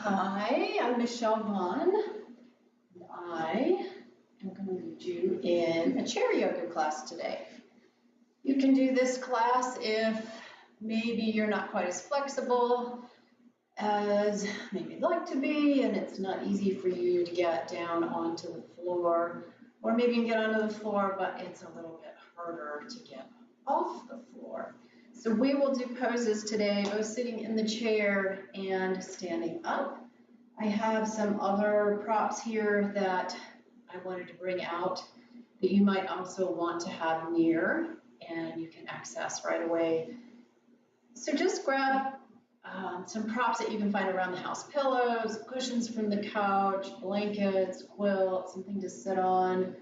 Hi, I'm Michelle Vaughn. And I am going to lead you in a chair yoga class today. You can do this class if maybe you're not quite as flexible as maybe you'd like to be, and it's not easy for you to get down onto the floor, or maybe you can get onto the floor, but it's a little bit harder to get off the floor. So we will do poses today, both sitting in the chair and standing up. I have some other props here that I wanted to bring out that you might also want to have near and you can access right away. So just grab some props that you can find around the house: pillows, cushions from the couch, blankets, quilts, something to sit on.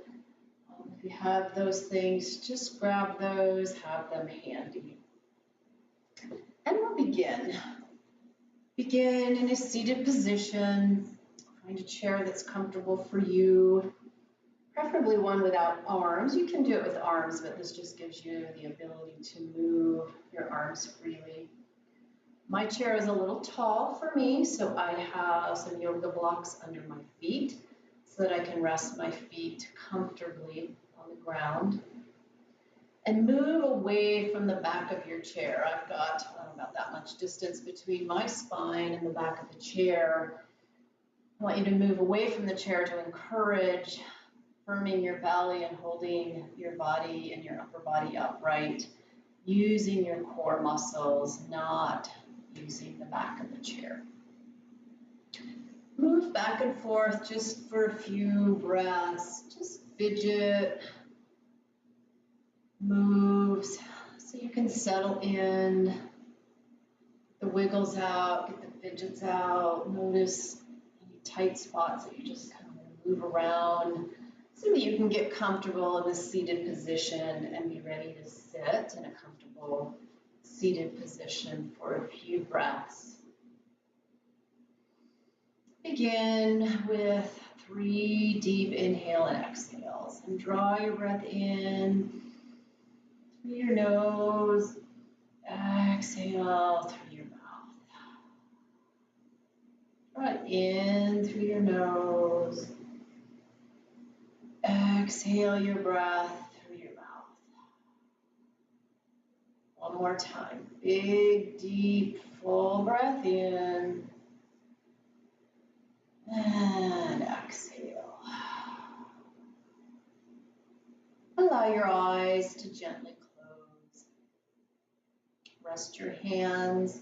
If you have those things, just grab those, have them handy. And we'll begin. Begin in a seated position. Find a chair that's comfortable for you, preferably one without arms. You can do it with arms, but this just gives you the ability to move your arms freely. My chair is a little tall for me, so I have some yoga blocks under my feet so that I can rest my feet comfortably on the ground. And move away from the back of your chair. I've got, I don't know, about that much distance between my spine and the back of the chair. I want you to move away from the chair to encourage firming your belly and holding your body and your upper body upright, using your core muscles, not using the back of the chair. Move back and forth just for a few breaths. Just fidget. Moves so you can settle in, the wiggles out, get the fidgets out. Notice any tight spots that you just kind of move around so that you can get comfortable in a seated position and be ready to sit in a comfortable seated position for a few breaths. Begin with 3 deep inhale and exhales, and draw your breath in through your nose, exhale through your mouth. Draw in through your nose, exhale your breath through your mouth. One more time, big, deep, full breath in, and exhale. Allow your eyes to gently close. Rest your hands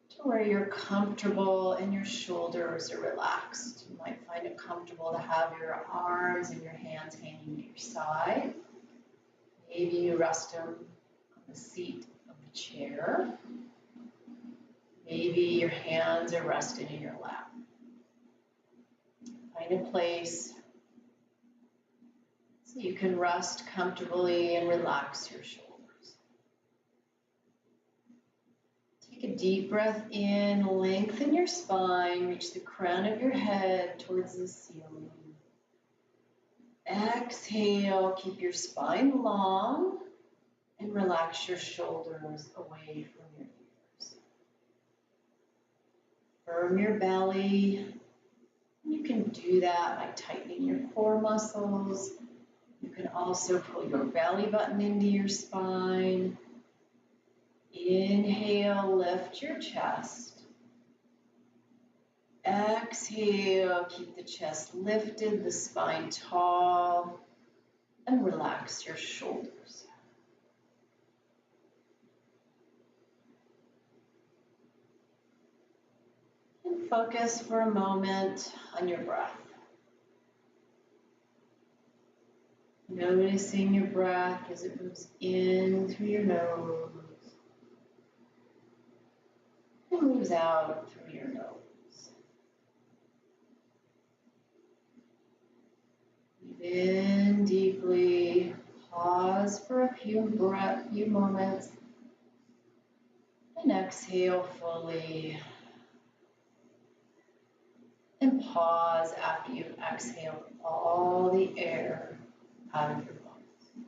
to where you're comfortable and your shoulders are relaxed. You might find it comfortable to have your arms and your hands hanging at your side. Maybe you rest them on the seat of the chair. Maybe your hands are resting in your lap. Find a place so you can rest comfortably and relax your shoulders. Take a deep breath in, lengthen your spine, reach the crown of your head towards the ceiling. Exhale, keep your spine long and relax your shoulders away from your ears. Firm your belly. You can do that by tightening your core muscles. You can also pull your belly button into your spine. Inhale, lift your chest. Exhale, keep the chest lifted, the spine tall, and relax your shoulders. And focus for a moment on your breath. Noticing your breath as it moves in through your nose and moves out through your nose. Breathe in deeply, pause for a few moments, and exhale fully. And pause after you've exhaled all the air out of your lungs.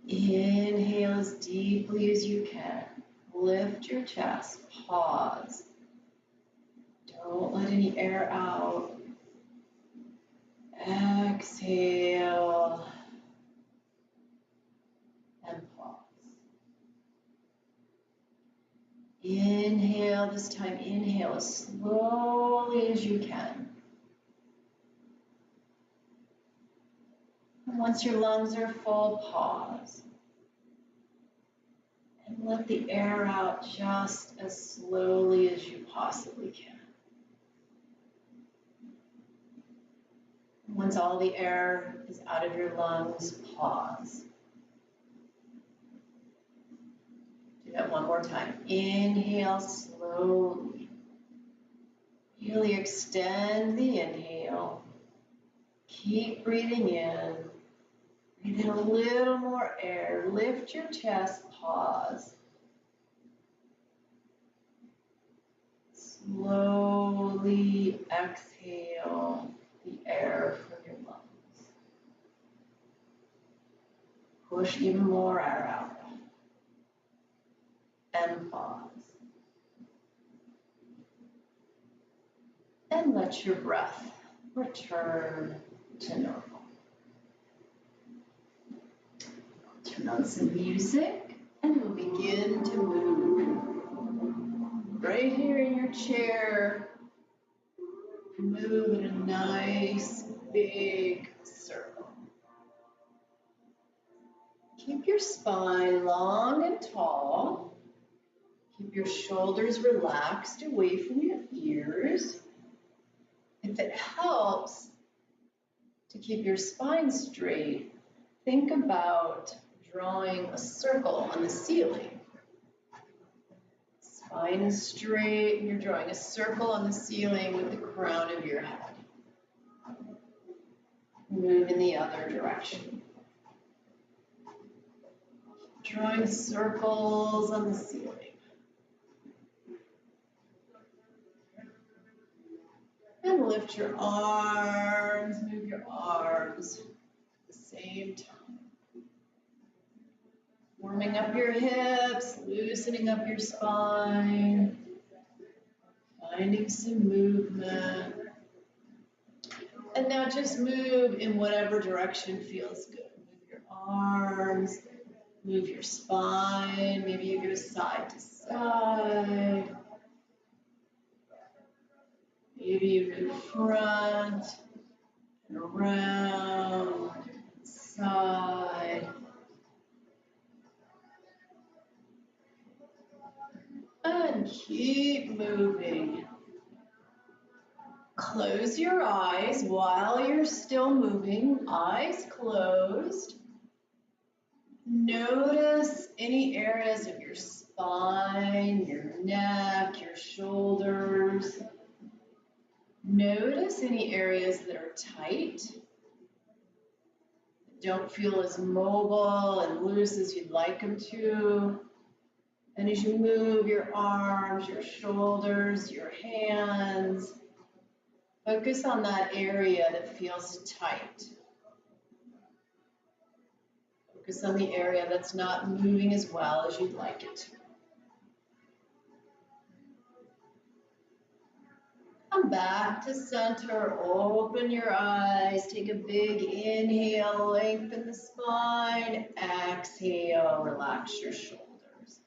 Inhale as deeply as you can. Lift your chest, pause. Don't let any air out. Exhale and pause. Inhale, this time inhale as slowly as you can. And once your lungs are full, pause. And let the air out just as slowly as you possibly can. Once all the air is out of your lungs, pause. Do that one more time. Inhale slowly. Really extend the inhale. Keep breathing in. Breathe in a little more air. Lift your chest, pause. Slowly exhale the air from your lungs. Push even more air out. And pause. And let your breath return to normal. Turn on some music and we'll begin to move. Right here in your chair, move in a nice big circle. Keep your spine long and tall. Keep your shoulders relaxed away from your ears. If it helps to keep your spine straight, think about drawing a circle on the ceiling. Spine is straight and you're drawing a circle on the ceiling with the crown of your head. Move in the other direction. Drawing circles on the ceiling. And lift your arms, move your arms at the same time. Warming up your hips, loosening up your spine, finding some movement. And now just move in whatever direction feels good. Move your arms, move your spine, maybe you go side to side. Maybe you move front and around, side. And keep moving. Close your eyes while you're still moving, eyes closed. Notice any areas of your spine, your neck, your shoulders. Notice any areas that are tight, that don't feel as mobile and loose as you'd like them to. And as you move your arms, your shoulders, your hands, focus on that area that feels tight. Focus on the area that's not moving as well as you'd like it to. Come back to center, open your eyes, take a big inhale, lengthen the spine, exhale, relax your shoulders.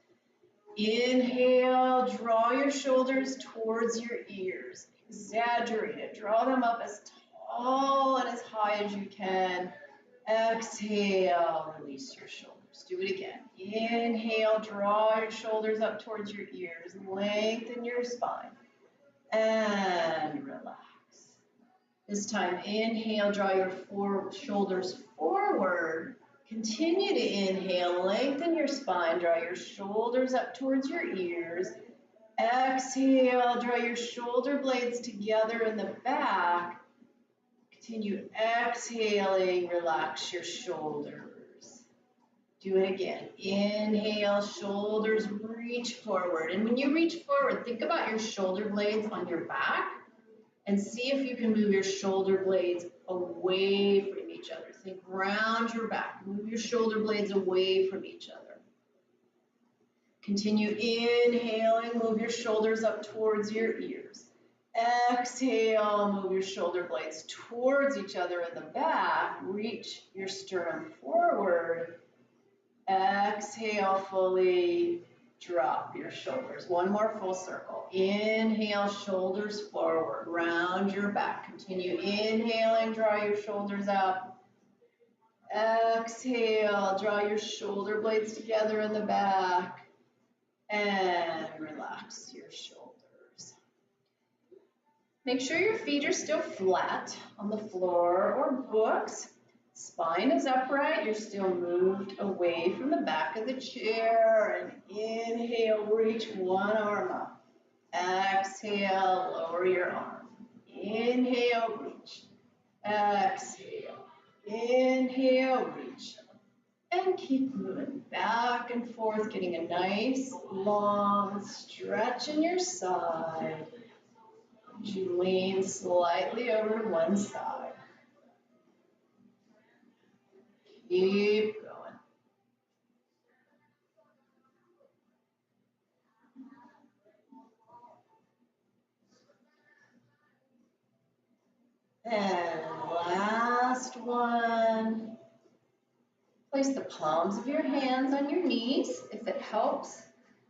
Inhale, draw your shoulders towards your ears, exaggerate it, draw them up as tall and as high as you can. Exhale, release your shoulders. Do it again. Inhale, draw your shoulders up towards your ears, lengthen your spine. And relax. This time, inhale, draw your shoulders forward. Continue to inhale, lengthen your spine, draw your shoulders up towards your ears. Exhale, draw your shoulder blades together in the back. Continue exhaling, relax your shoulders. Do it again. Inhale, shoulders reach forward. And when you reach forward, think about your shoulder blades on your back and see if you can move your shoulder blades away from each other. Think round your back. Move your shoulder blades away from each other. Continue inhaling, move your shoulders up towards your ears. Exhale, move your shoulder blades towards each other in the back. Reach your sternum forward. Exhale, fully drop your shoulders. One more full circle. Inhale, shoulders forward, round your back. Continue inhaling, draw your shoulders up. Exhale, draw your shoulder blades together in the back. And relax your shoulders. Make sure your feet are still flat on the floor or books. Spine is upright. You're still moved away from the back of the chair. And inhale, reach one arm up. Exhale, lower your arm. Inhale, reach. Exhale. Inhale, reach. And keep moving back and forth, getting a nice long stretch in your side. You lean slightly over to one side. Keep going. And last one. Place the palms of your hands on your knees. If it helps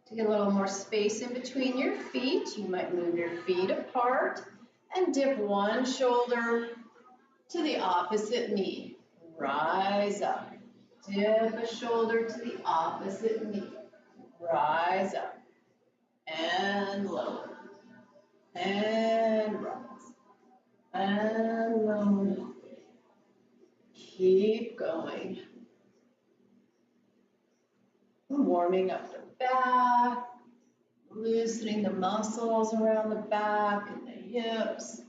to get a little more space in between your feet, you might move your feet apart and dip one shoulder to the opposite knee. Rise up. Dip a shoulder to the opposite knee. Rise up. And lower. And rise. And lower. Keep going. Warming up the back, loosening the muscles around the back and the hips.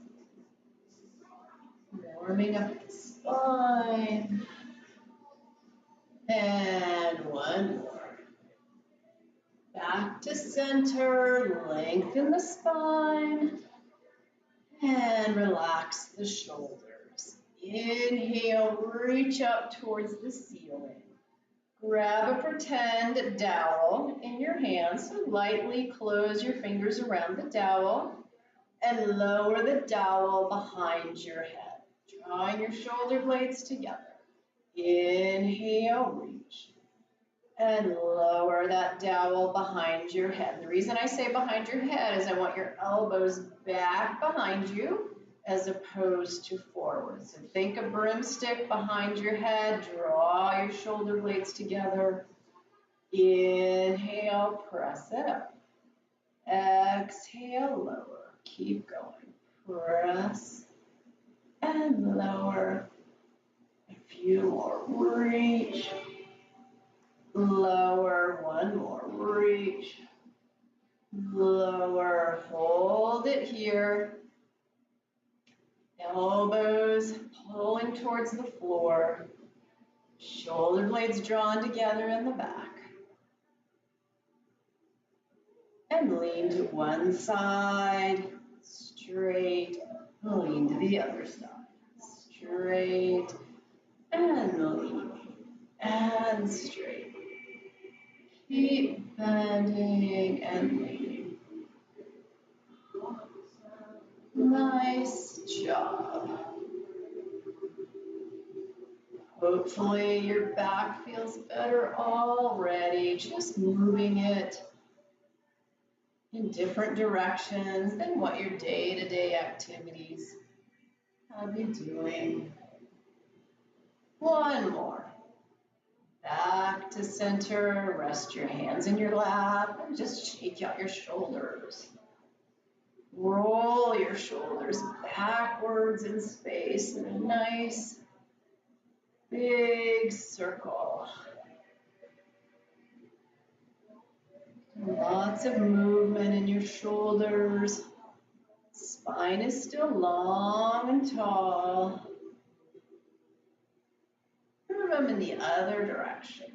Warming up the spine. And one more. Back to center, lengthen the spine. And relax the shoulders. Inhale, reach up towards the ceiling. Grab a pretend dowel in your hands, so lightly close your fingers around the dowel and lower the dowel behind your head, drawing your shoulder blades together. Inhale, reach, and lower that dowel behind your head. The reason I say behind your head is I want your elbows back behind you as opposed to forward. So think a broomstick behind your head, draw your shoulder blades together. Inhale, press it up. Exhale, lower. Keep going. Press and lower. A few more. Reach. Lower. One more. Reach. Lower. Hold it here. Elbows pulling towards the floor. Shoulder blades drawn together in the back. And lean to one side, straight, lean to the other side, straight, and lean, and straight. Keep bending and leaning. Nice job. Hopefully your back feels better already, just moving it in different directions than what your day-to-day activities have you doing. One more. Back to center, rest your hands in your lap and just shake out your shoulders. Roll your shoulders backwards in space in a nice big circle. Lots of movement in your shoulders. Spine is still long and tall. Move them in the other direction.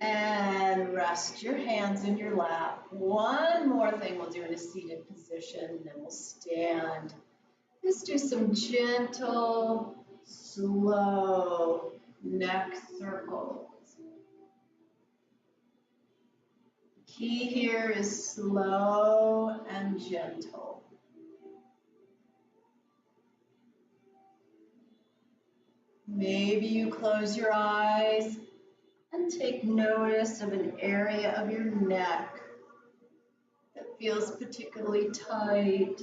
And rest your hands in your lap. One more thing we'll do in a seated position, and then we'll stand. Just do some gentle, slow neck circles. Key here is slow and gentle. Maybe you close your eyes and take notice of an area of your neck that feels particularly tight.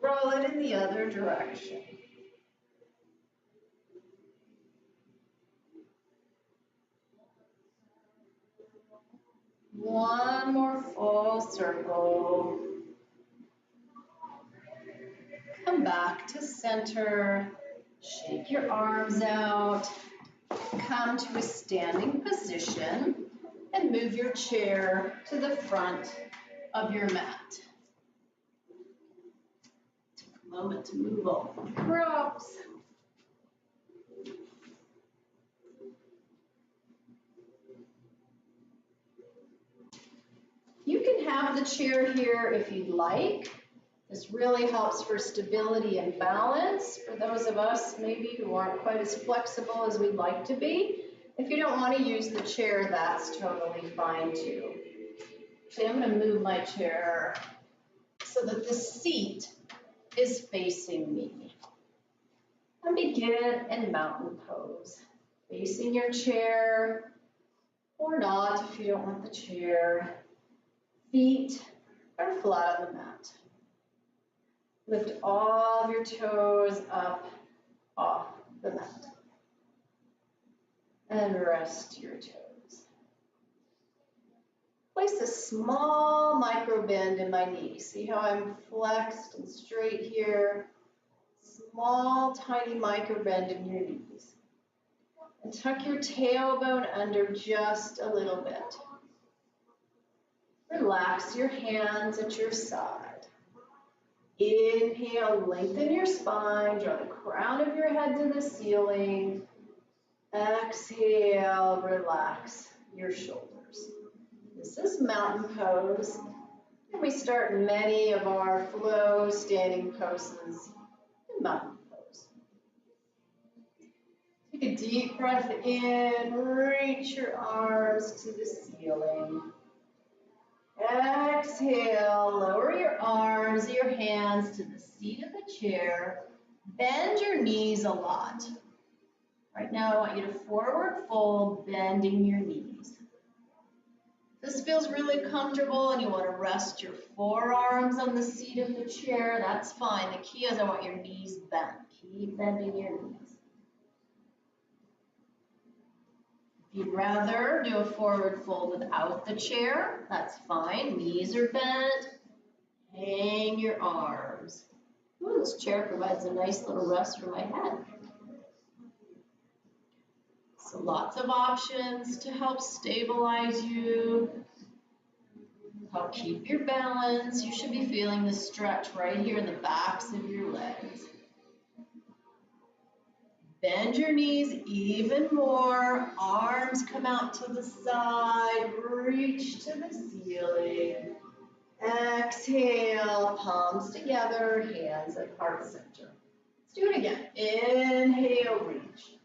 Roll it in the other direction. One more full circle. Come back to center. Shake your arms out. Come to a standing position and move your chair to the front of your mat. Take a moment to move all the props. You can have the chair here if you'd like. This really helps for stability and balance for those of us maybe who aren't quite as flexible as we'd like to be. If you don't want to use the chair, that's totally fine too. So I'm going to move my chair so that the seat is facing me. And begin in mountain pose. Facing your chair or not if you don't want the chair. Feet are flat on the mat. Lift all of your toes up off the mat. And rest your toes. Place a small micro bend in my knee. See how I'm flexed and straight here? Small, tiny micro bend in your knees. And tuck your tailbone under just a little bit. Relax your hands at your side. Inhale, lengthen your spine, draw the crown of your head to the ceiling. Exhale, relax your shoulders. This is mountain pose. And we start many of our flow standing poses in mountain pose. Take a deep breath in, reach your arms to the ceiling. Exhale, lower your arms, your hands to the seat of the chair. Bend your knees a lot. Right now, I want you to forward fold, bending your knees. This feels really comfortable and you want to rest your forearms on the seat of the chair. That's fine. The key is I want your knees bent. Keep bending your knees. If you'd rather do a forward fold without the chair, that's fine. Knees are bent. Hang your arms. Ooh, this chair provides a nice little rest for my head. So lots of options to help stabilize you, help keep your balance. You should be feeling the stretch right here in the backs of your legs. Bend your knees even more. Arms come out to the side. Reach to the ceiling. Exhale, palms together, hands at heart center. Let's do it again. Inhale, reach.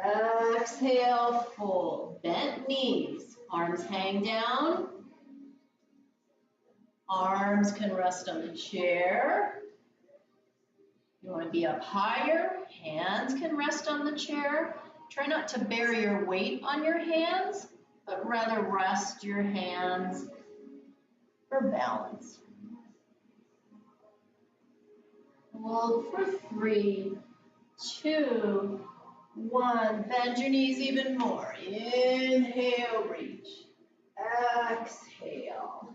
Exhale, fold. Bent knees. Arms hang down. Arms can rest on the chair. You want to be up higher. Hands can rest on the chair. Try not to bear your weight on your hands, but rather rest your hands for balance. Hold for 3, 2, 1. Bend your knees even more. Inhale, reach. Exhale.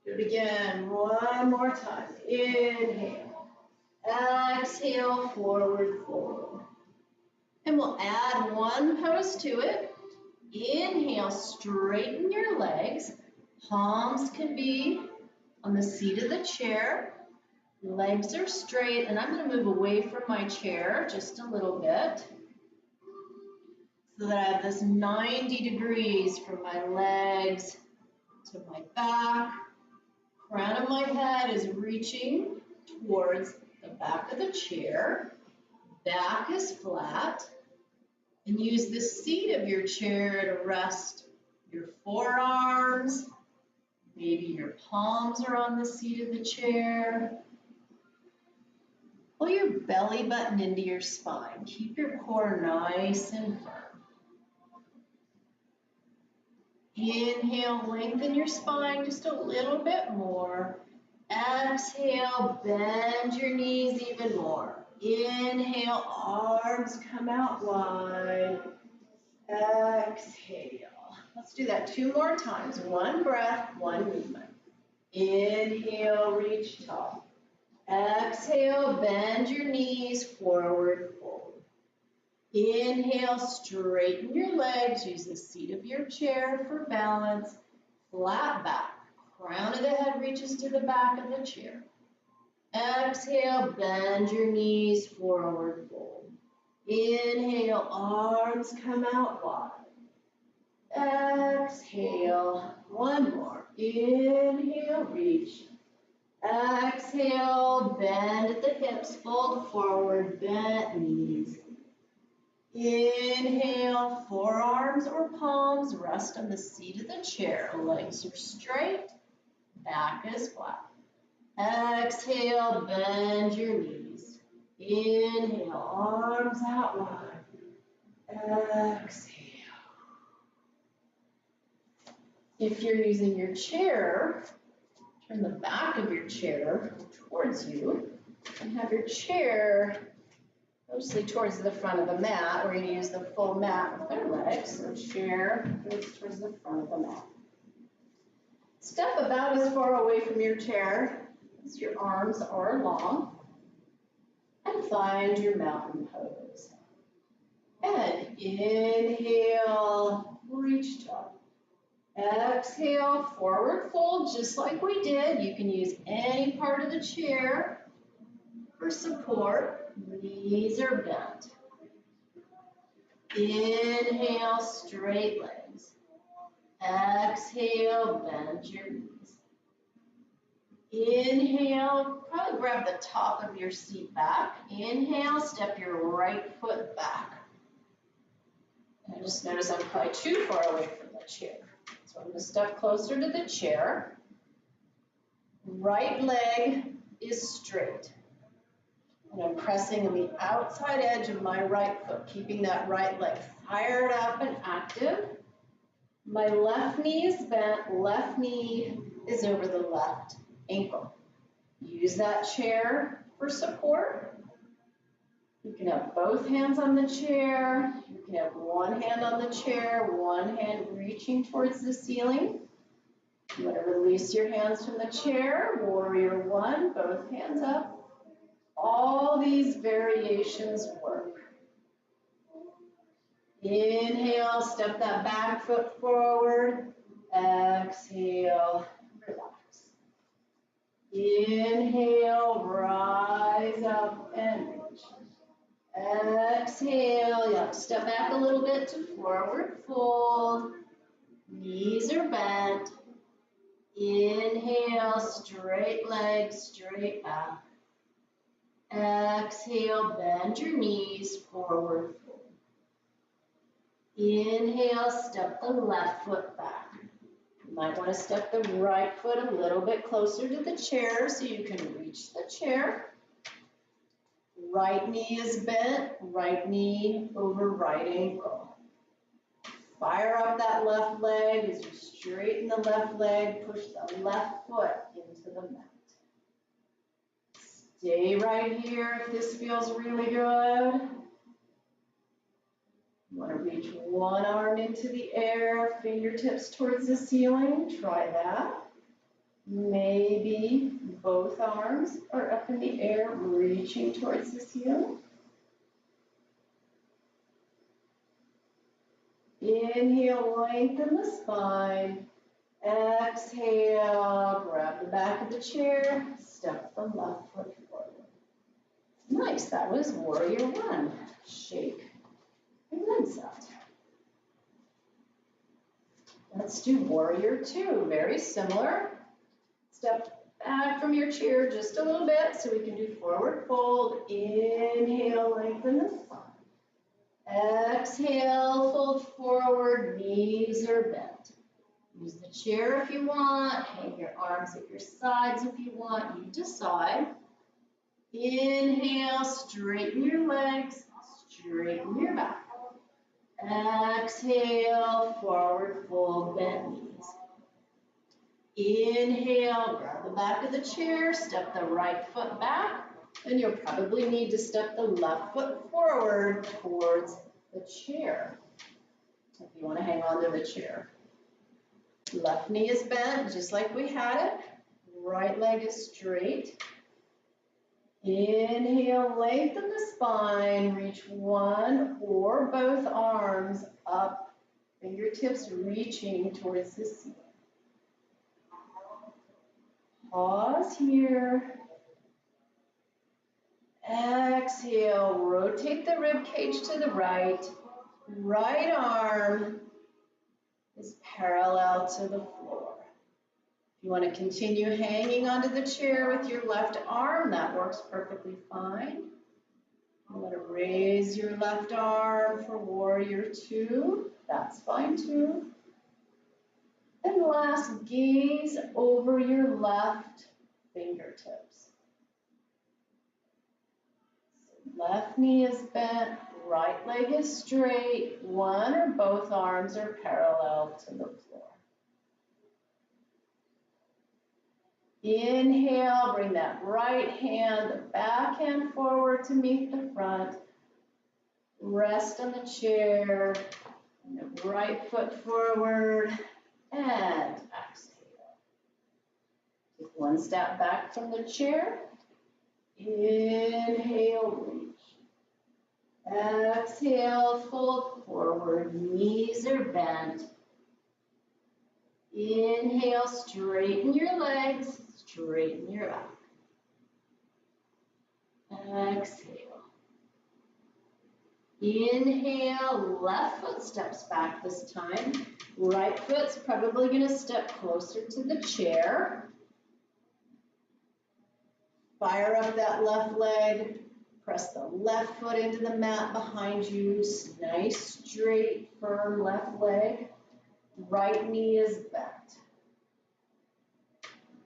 Do it again. One more time. Inhale. Exhale, forward fold. And we'll add one pose to it. Inhale, straighten your legs. Palms can be on the seat of the chair. Legs are straight, and I'm going to move away from my chair just a little bit. so that I have this 90 degrees from my legs to my back. Crown of my head is reaching towards the back of the chair. Back is flat. And use the seat of your chair to rest your forearms. Maybe your palms are on the seat of the chair. Pull your belly button into your spine. Keep your core nice and firm. Inhale, lengthen your spine just a little bit more. Exhale, bend your knees even more. Inhale, arms come out wide. Exhale. Let's do that 2 more times. 1 breath, 1 movement. Inhale, reach tall. Exhale, bend your knees, forward fold. Inhale, straighten your legs. Use the seat of your chair for balance. Flat back. Crown of the head reaches to the back of the chair. Exhale, bend your knees, forward fold. Inhale, arms come out wide. Exhale, 1 more. Inhale, reach. Exhale, bend at the hips, fold forward, bent knees. Inhale, forearms or palms rest on the seat of the chair. Legs are straight, back is flat. Exhale, bend your knees. Inhale, arms out wide. Exhale. If you're using your chair, turn the back of your chair towards you and have your chair mostly towards the front of the mat. We're going to use the full mat with our legs, so chair goes towards the front of the mat. Step about as far away from your chair as your arms are long, and find your mountain pose. And inhale, reach tall. Exhale, forward fold, just like we did. You can use any part of the chair for support. Knees are bent. Inhale, straight legs. Exhale, bend your knees. Inhale, probably grab the top of your seat back. Inhale, step your right foot back. I just noticed I'm probably too far away from the chair. So I'm going to step closer to the chair. Right leg is straight. And I'm pressing on the outside edge of my right foot, keeping that right leg fired up and active. My left knee is bent, left knee is over the left ankle. Use that chair for support. You can have both hands on the chair. You can have one hand on the chair, one hand reaching towards the ceiling. You want to release your hands from the chair. Warrior 1, both hands up. All these variations work. Inhale, step that back foot forward. Exhale, relax. Inhale, rise up and reach. Exhale, yeah, step back a little bit to forward fold. Knees are bent. Inhale, straight legs, straight back. Exhale, bend your knees, forward fold. Inhale, step the left foot back. You might want to step the right foot a little bit closer to the chair so you can reach the chair. Right knee is bent, right knee over right ankle. Fire up that left leg as you straighten the left leg, push the left foot into the mat. Stay right here if this feels really good. You want to reach one arm into the air, fingertips towards the ceiling. Try that. Maybe both arms are up in the air, reaching towards the ceiling. Inhale, lengthen the spine. Exhale, grab the back of the chair, step the left foot forward. Nice, that was Warrior 1. Shake your legs out. Let's do warrior two, very similar. Step back from your chair just a little bit so we can do forward fold. Inhale, lengthen the spine. Exhale, fold forward, knees are bent. Use the chair if you want, hang your arms at your sides if you want, you decide. Inhale, straighten your legs, straighten your back. Exhale, forward fold, bent knees. Inhale, grab the back of the chair, step the right foot back, and you'll probably need to step the left foot forward towards the chair if you want to hang on to the chair. Left knee is bent, just like we had it. Right leg is straight. Inhale, lengthen the spine, reach one or both arms up, fingertips reaching towards the ceiling. Pause here. Exhale, rotate the rib cage to the right. Right arm is parallel to the floor. If you want to continue hanging onto the chair with your left arm, that works perfectly fine. You want to raise your left arm for warrior two, that's fine too. And last, gaze over your left fingertips. So left knee is bent, right leg is straight, one or both arms are parallel to the floor. Inhale, bring that right hand, the back hand forward to meet the front. Rest on the chair, and the right foot forward, and exhale. Take one step back from the chair. Inhale, reach. Exhale, fold forward, knees are bent. Inhale, straighten your legs, straighten your back. Exhale. Inhale, left foot steps back this time. Right foot's probably going to step closer to the chair. Fire up that left leg. Press the left foot into the mat behind you. Nice, straight, firm left leg. Right knee is bent.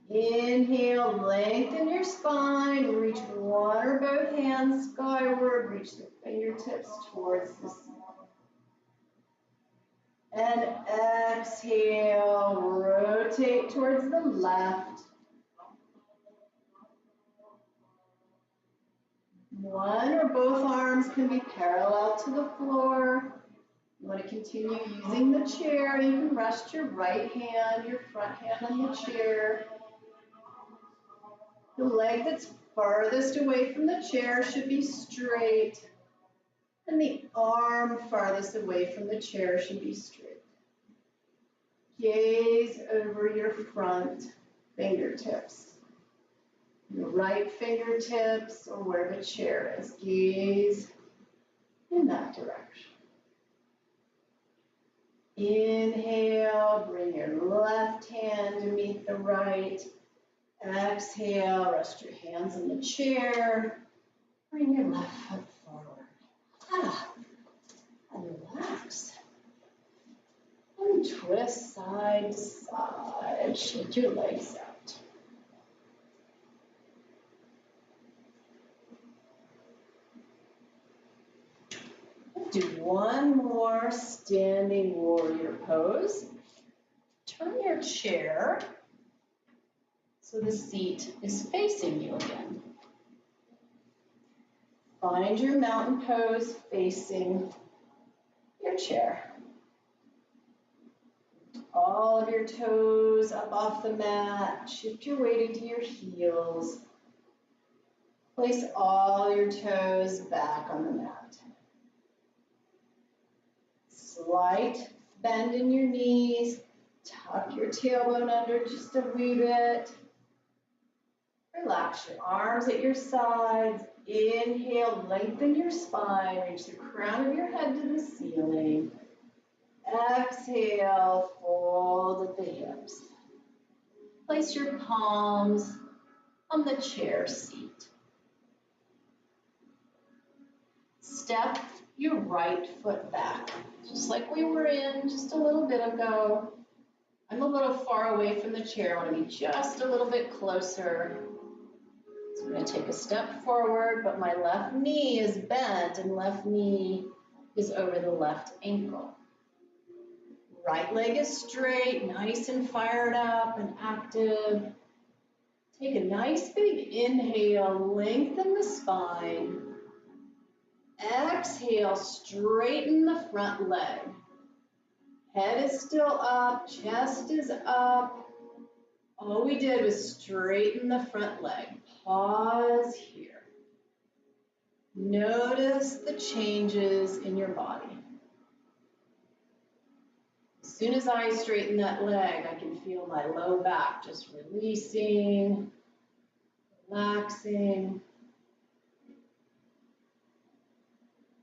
Inhale, lengthen your spine, reach one or both hands skyward, reach the fingertips towards the ceiling. And exhale, rotate towards the left. One or both arms can be parallel to the floor. You want to continue using the chair. You can rest your right hand, your front hand on the chair. The leg that's farthest away from the chair should be straight, and the arm farthest away from the chair should be straight. Gaze over your front fingertips. Your right fingertips or where the chair is. Gaze in that direction. Inhale, bring your left hand to meet the right. Exhale, rest your hands in the chair. Bring your left foot forward. And relax. And twist side to side. Shake your legs out. Do one more standing warrior pose. Turn your chair so the seat is facing you again. Find your mountain pose facing your chair. All of your toes up off the mat. Shift your weight into your heels. Place all your toes back on the mat. Slight bend in your knees. Tuck your tailbone under just a wee bit. Relax your arms at your sides. Inhale, lengthen your spine. Reach the crown of your head to the ceiling. Exhale, fold at the hips. Place your palms on the chair seat. Step your right foot back, just like we were in just a little bit ago. I'm a little far away from the chair. I want to be just a little bit closer. So I'm going to take a step forward, but my left knee is bent and left knee is over the left ankle. Right leg is straight, nice and fired up and active. Take a nice big inhale, lengthen the spine. Exhale, straighten the front leg. Head is still up, chest is up. All we did was straighten the front leg. Pause here. Notice the changes in your body. As soon as I straighten that leg, I can feel my low back just releasing, relaxing.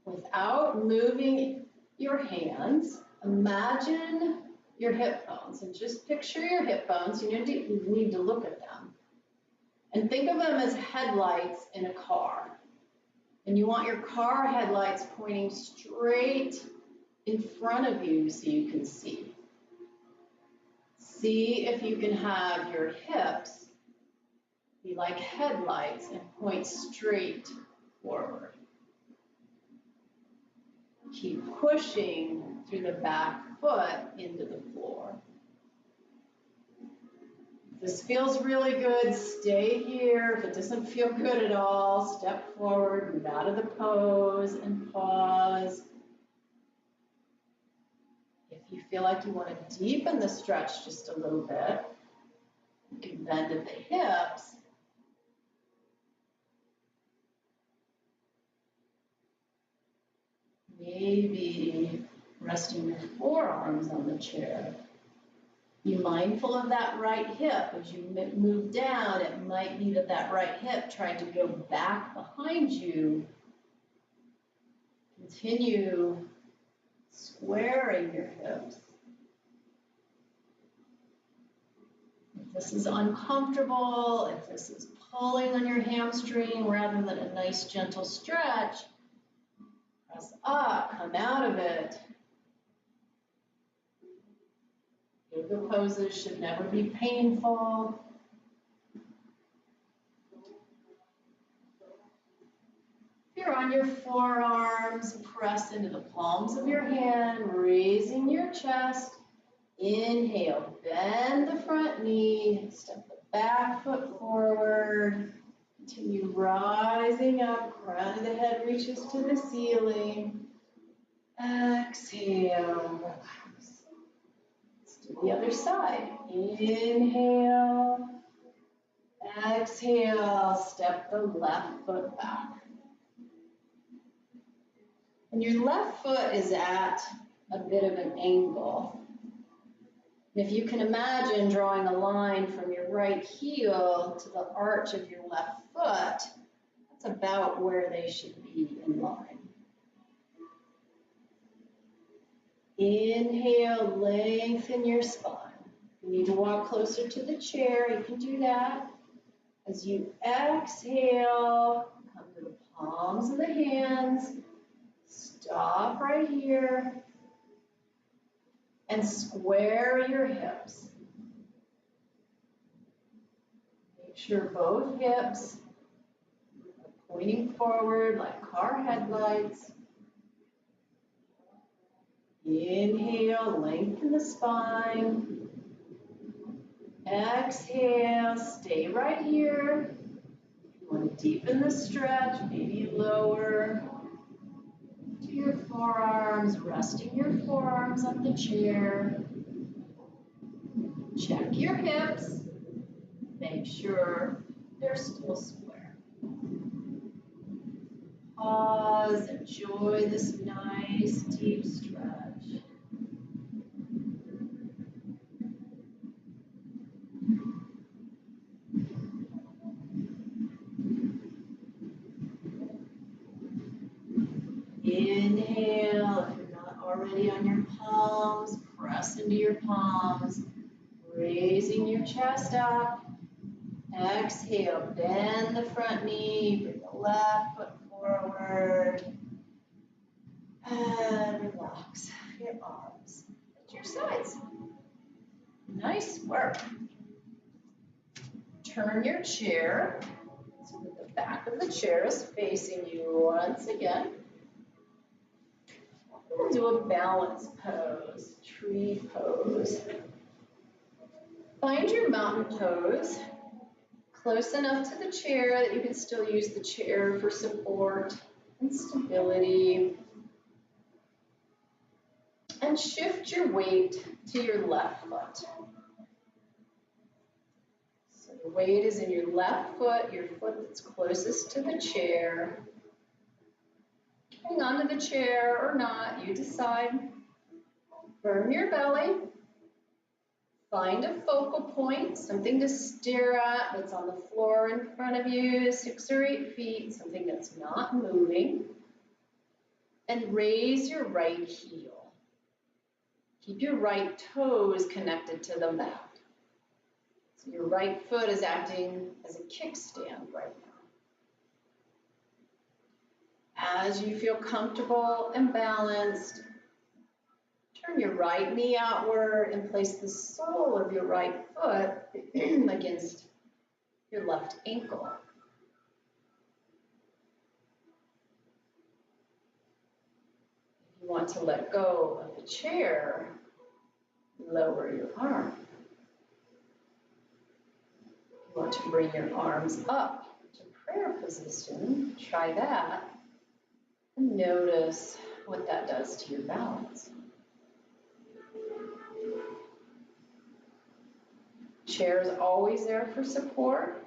Without moving your hands, imagine your hip bones and just picture your hip bones. You need to look at them. And think of them as headlights in a car. And you want your car headlights pointing straight in front of you so you can see. See if you can have your hips be like headlights and point straight forward. Keep pushing through the back foot into the floor. If this feels really good, stay here. If it doesn't feel good at all, step forward, move out of the pose and pause. If you feel like you want to deepen the stretch just a little bit, you can bend at the hips. Maybe resting your forearms on the chair. Be mindful of that right hip. As you move down, it might be that right hip tried to go back behind you. Continue squaring your hips. If this is uncomfortable, if this is pulling on your hamstring rather than a nice gentle stretch, press up, come out of it. Yoga poses should never be painful. If you're on your forearms, press into the palms of your hand, raising your chest. Inhale, bend the front knee, step the back foot forward. Continue rising up, crown of the head reaches to the ceiling. Exhale, relax. Let's do the other side. Inhale. Exhale, step the left foot back. And your left foot is at a bit of an angle. And if you can imagine drawing a line from your right heel to the arch of your left foot, that's about where they should be in line. Inhale, lengthen your spine. If you need to walk closer to the chair, you can do that. As you exhale, come to the palms of the hands. Stop right here. And square your hips. Make sure both hips are pointing forward like car headlights. Inhale, lengthen the spine. Exhale, stay right here. If you want to deepen the stretch, maybe lower to your forearms, resting your forearms on the chair. Check your hips. Make sure they're still square. Pause, enjoy this nice deep stretch. Inhale, if you're not already on your palms, press into your palms, raising your chest up. Exhale, bend the front knee, bring the left foot forward, and relax your arms at your sides. Nice work. Turn your chair so that the back of the chair is facing you once again. We'll do a balance pose, tree pose. Find your mountain pose close enough to the chair that you can still use the chair for support and stability. And shift your weight to your left foot. So the weight is in your left foot, your foot that's closest to the chair. Hang on to the chair or not, you decide. Firm your belly. Find a focal point, something to stare at that's on the floor in front of you, 6 or 8 feet, something that's not moving. And raise your right heel. Keep your right toes connected to the mat. So your right foot is acting as a kickstand right now. As you feel comfortable and balanced, turn your right knee outward and place the sole of your right foot against your left ankle. If you want to let go of the chair, lower your arm. If you want to bring your arms up to prayer position, try that. And notice what that does to your balance. Chair is always there for support.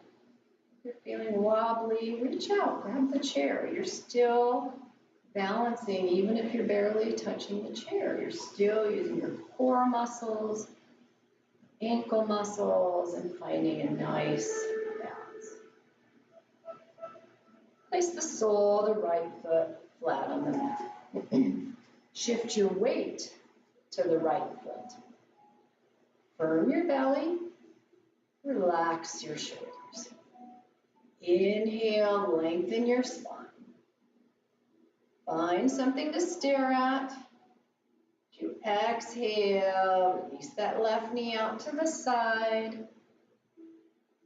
If you're feeling wobbly, reach out, grab the chair. You're still balancing, even if you're barely touching the chair. You're still using your core muscles, ankle muscles, and finding a nice balance. Place the sole of the right foot flat on the mat. Shift your weight to the right foot. Firm your belly. Relax your shoulders. Inhale, lengthen your spine. Find something to stare at. You exhale, release that left knee out to the side.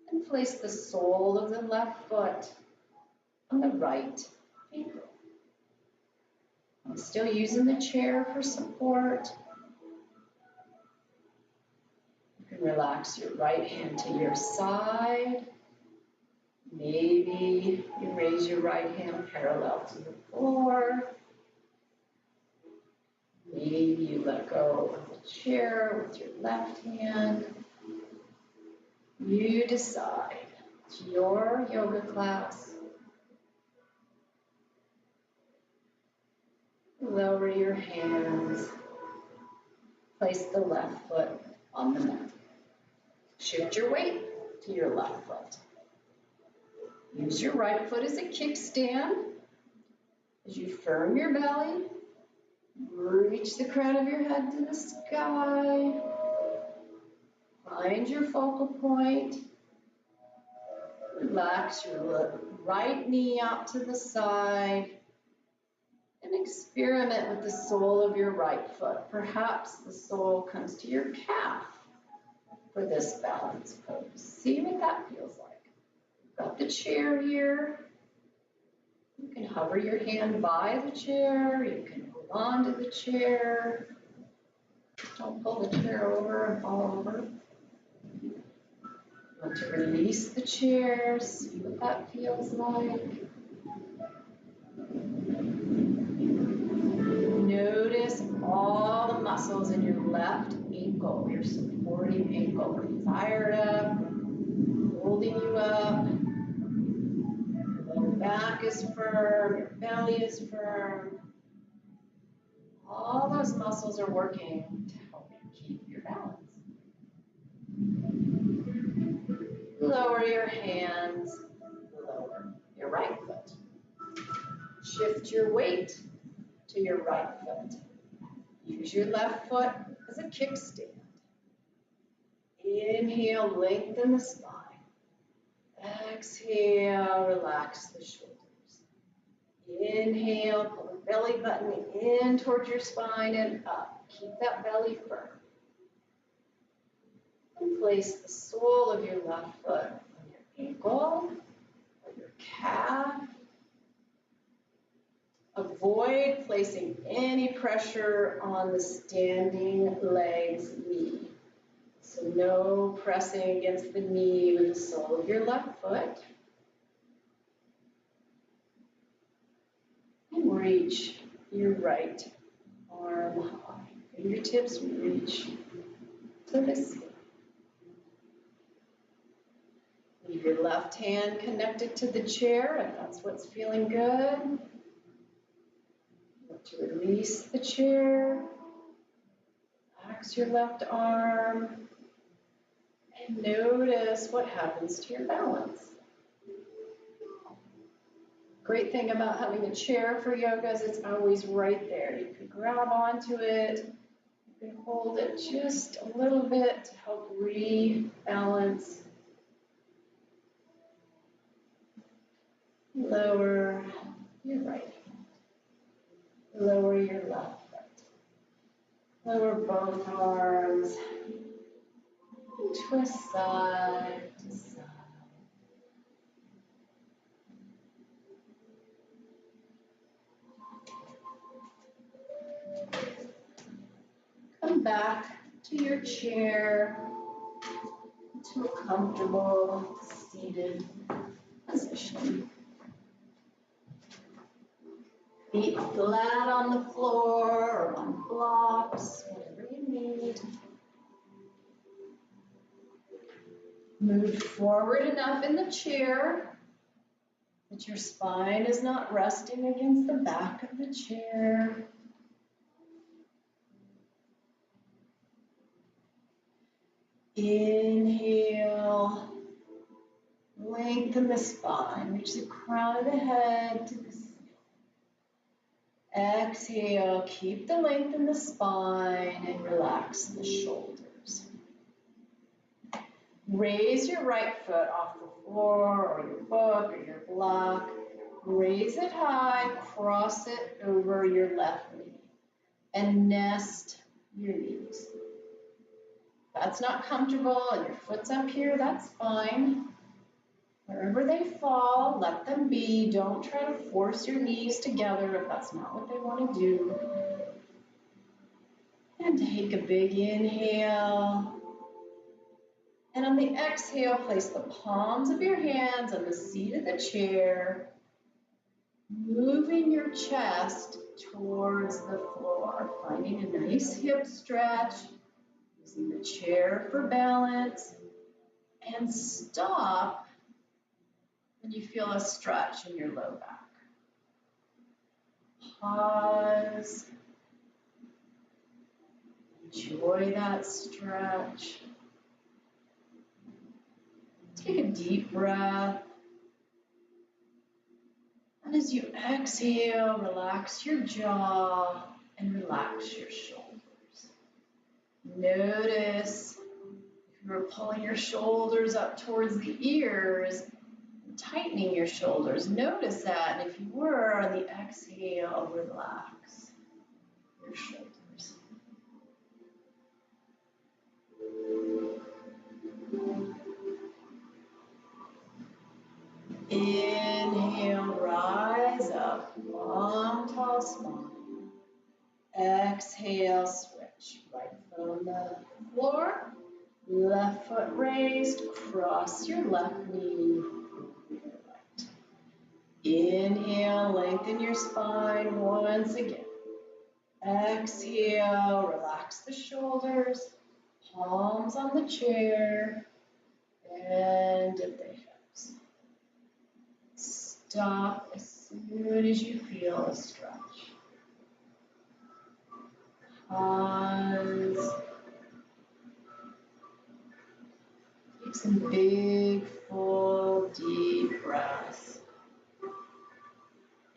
And place the sole of the left foot on the right ankle. I'm still using the chair for support. You can relax your right hand to your side. Maybe you raise your right hand parallel to the floor. Maybe you let go of the chair with your left hand. You decide. It's your yoga class. Lower your hands. Place the left foot on the mat. Shift your weight to your left foot. Use your right foot as a kickstand. As you firm your belly, reach the crown of your head to the sky. Find your focal point. Relax your right knee out to the side. And experiment with the sole of your right foot. Perhaps the sole comes to your calf for this balance pose. See what that feels like. You've got the chair here. You can hover your hand by the chair. You can hold on to the chair. Don't pull the chair over and fall over. You want to release the chair. See what that feels like. Notice all the muscles in your left ankle, your supporting ankle, are fired up, holding you up. Your lower back is firm, your belly is firm. All those muscles are working to help you keep your balance. Lower your hands, lower your right foot. Shift your weight to your right foot. Use your left foot as as a kickstand. Inhale, lengthen the spine. Exhale, relax the shoulders. Inhale, pull the belly button in towards your spine and up. Keep that belly firm. And place the sole of your left foot on your ankle or your calf. Avoid placing any pressure on the standing leg's knee. So no pressing against the knee with the sole of your left foot. And reach your right arm high. Fingertips reach to the ceiling. Leave your left hand connected to the chair if that's what's feeling good. To release the chair, relax your left arm, and notice what happens to your balance. Great thing about having a chair for yoga is it's always right there. You can grab onto it, you can hold it just a little bit to help rebalance. Lower your right hand. Lower your left foot. Lower both arms. Twist side to side. Come back to your chair, to a comfortable seated position. Feet flat on the floor or on blocks, whatever you need. Move forward enough in the chair that your spine is not resting against the back of the chair. Inhale, lengthen the spine, reach the crown of the head to the ceiling. Exhale, keep the length in the spine and relax the shoulders. Raise your right foot off the floor or your book or your block. Raise it high, cross it over your left knee, and nest your knees. If that's not comfortable and your foot's up here, that's fine. Wherever they fall, let them be. Don't try to force your knees together if that's not what they want to do. And take a big inhale. And on the exhale, place the palms of your hands on the seat of the chair, moving your chest towards the floor, finding a nice hip stretch, using the chair for balance, and stop when you feel a stretch in your low back. Pause. Enjoy that stretch. Take a deep breath. And as you exhale, relax your jaw and relax your shoulders. Notice if you're pulling your shoulders up towards the ears, tightening your shoulders. Notice that. And if you were, on the exhale, relax your shoulders. Inhale, rise up, long, tall spine. Exhale, switch. Right foot on the floor, left foot raised, cross your left knee over your right. Inhale, lengthen your spine once again. Exhale, relax the shoulders, palms on the chair, and dip the hips. Stop as soon as you feel a stretch. Pause. Take some big, full, deep breaths.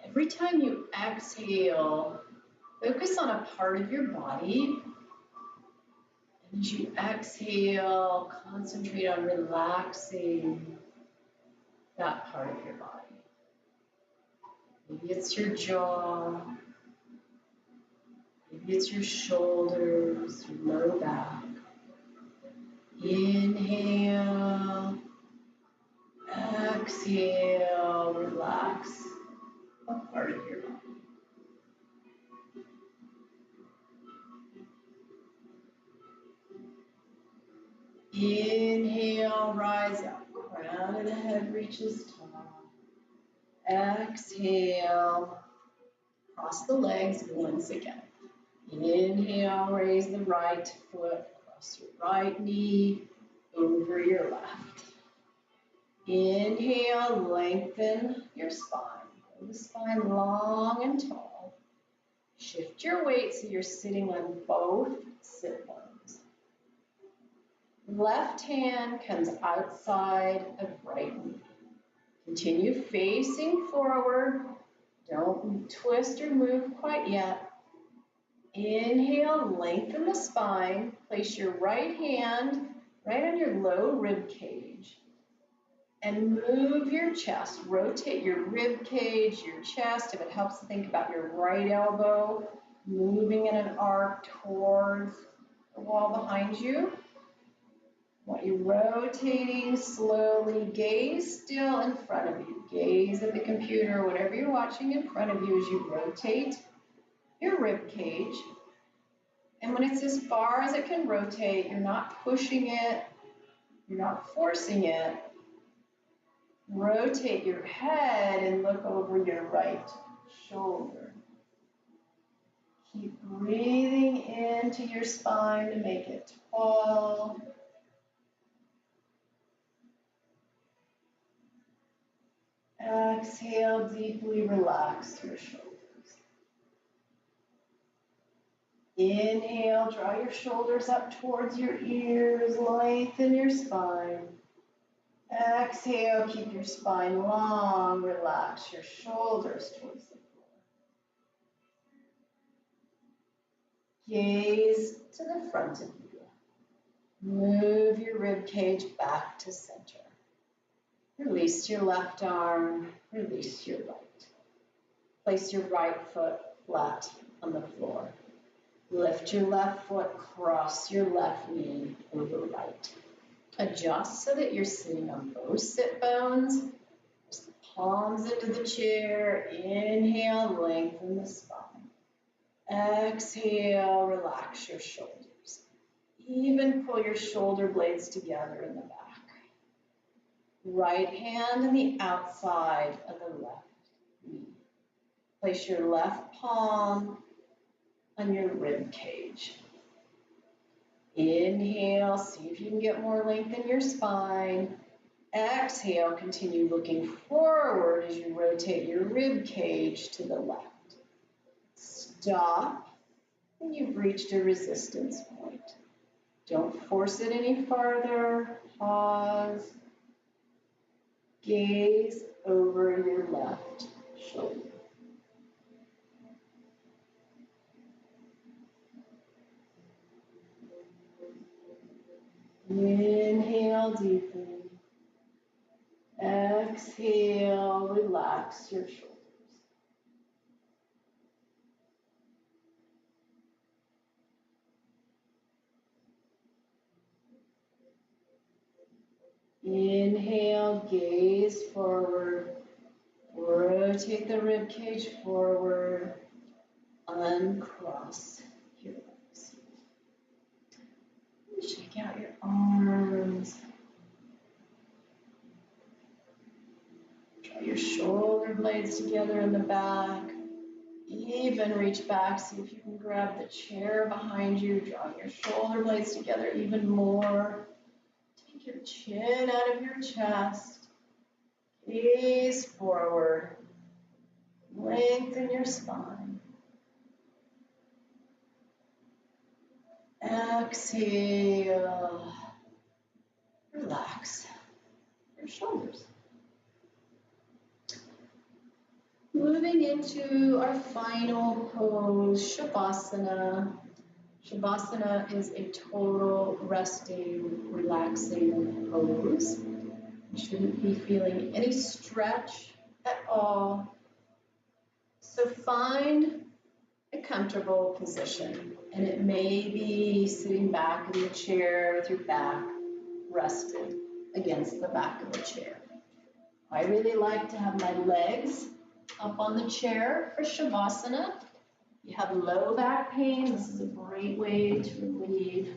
Every time you exhale, focus on a part of your body As you exhale, concentrate on relaxing that part of your body. Maybe it's your jaw, maybe it's your shoulders, your low back. Inhale, exhale, relax a part of your body. Inhale, rise up, crown of the head reaches tall. Exhale, cross the legs once again. Inhale, raise the right foot, cross your right knee over your left. Inhale, lengthen your spine. Grow the spine long and tall. Shift your weight so you're sitting on both sit bones. Left hand comes outside of right knee. Continue facing forward. Don't twist or move quite yet. Inhale, lengthen the spine. Place your right hand right on your low rib cage. And move your chest. Rotate your rib cage, your chest. If it helps to think about your right elbow moving in an arc towards the wall behind you. While you're rotating slowly, gaze still in front of you. Gaze at the computer, whatever you're watching in front of you as you rotate your rib cage. And when it's as far as it can rotate, you're not pushing it, you're not forcing it. Rotate your head and look over your right shoulder. Keep breathing into your spine to make it tall. Exhale, deeply relax your shoulders. Inhale, draw your shoulders up towards your ears, lengthen your spine. Exhale, keep your spine long, relax your shoulders towards the floor. Gaze to the front of you. Move your rib cage back to center. Release your left arm, release your right. Place your right foot flat on the floor. Lift your left foot, cross your left knee over right. Adjust so that you're sitting on both sit bones. Press the palms into the chair. Inhale, lengthen the spine. Exhale, relax your shoulders. Even pull your shoulder blades together in the back. Right hand on the outside of the left knee. Place your left palm on your rib cage. Inhale, see if you can get more length in your spine. Exhale, continue looking forward as you rotate your rib cage to the left. Stop when you've reached a resistance point. Don't force it any farther. Pause. Gaze over your left shoulder. Inhale deeply. Exhale, relax your shoulders. Inhale, gaze forward. Rotate the rib cage forward. Uncross your legs. Shake out your arms. Draw your shoulder blades together in the back. Even reach back, see if you can grab the chair behind you. Draw your shoulder blades together even more. Take your chin out of your chest. Gaze forward. Lengthen your spine. Exhale. Relax your shoulders. Moving into our final pose, Shavasana. Shavasana is a total resting, relaxing pose. You shouldn't be feeling any stretch at all. So find a comfortable position, and it may be sitting back in the chair with your back rested against the back of the chair. I really like to have my legs up on the chair for Shavasana. If you have low back pain, this is a great way to relieve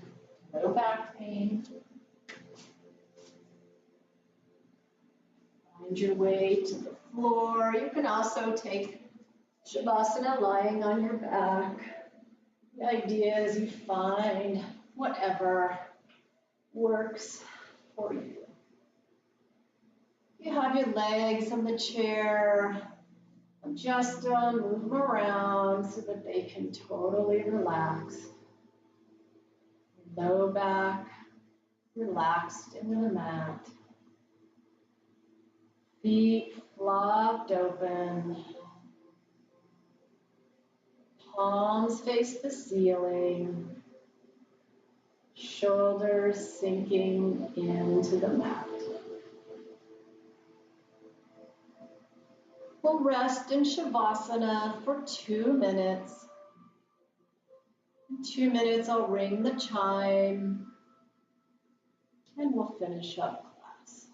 low back pain. Find your way to the floor. You can also take Shavasana lying on your back. The idea is you find whatever works for you. You have your legs on the chair, adjust them, move them around so that they can totally relax. Low back, relaxed into the mat. Feet flopped open. Palms face the ceiling. Shoulders sinking into the mat. We'll rest in Shavasana for 2 minutes. In 2 minutes, I'll ring the chime, and we'll finish up class.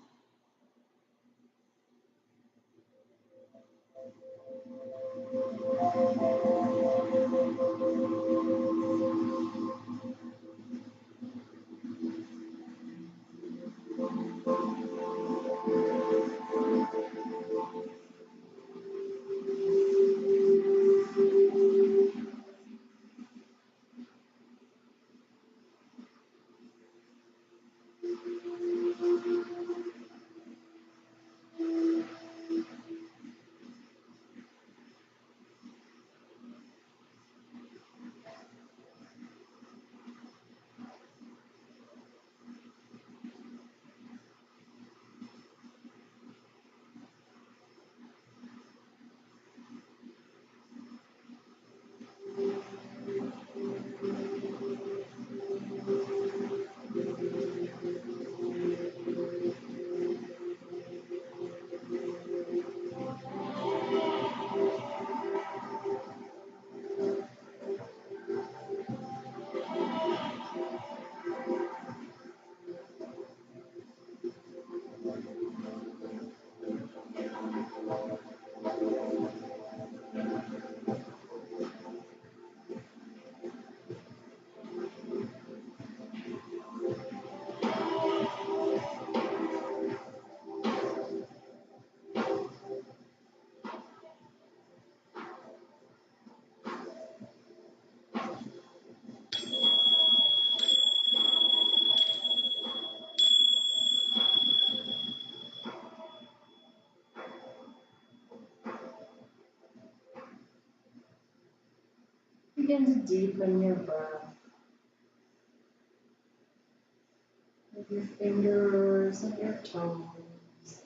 Begin to deepen your breath with your fingers and your toes.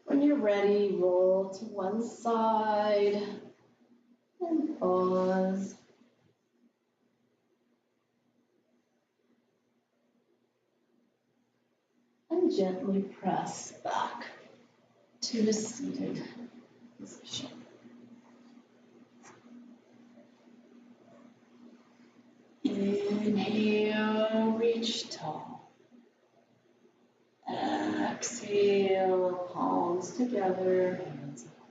When you're ready, roll to one side and pause. And gently press back to a seated position. Inhale, reach tall. Exhale, palms together, hands apart.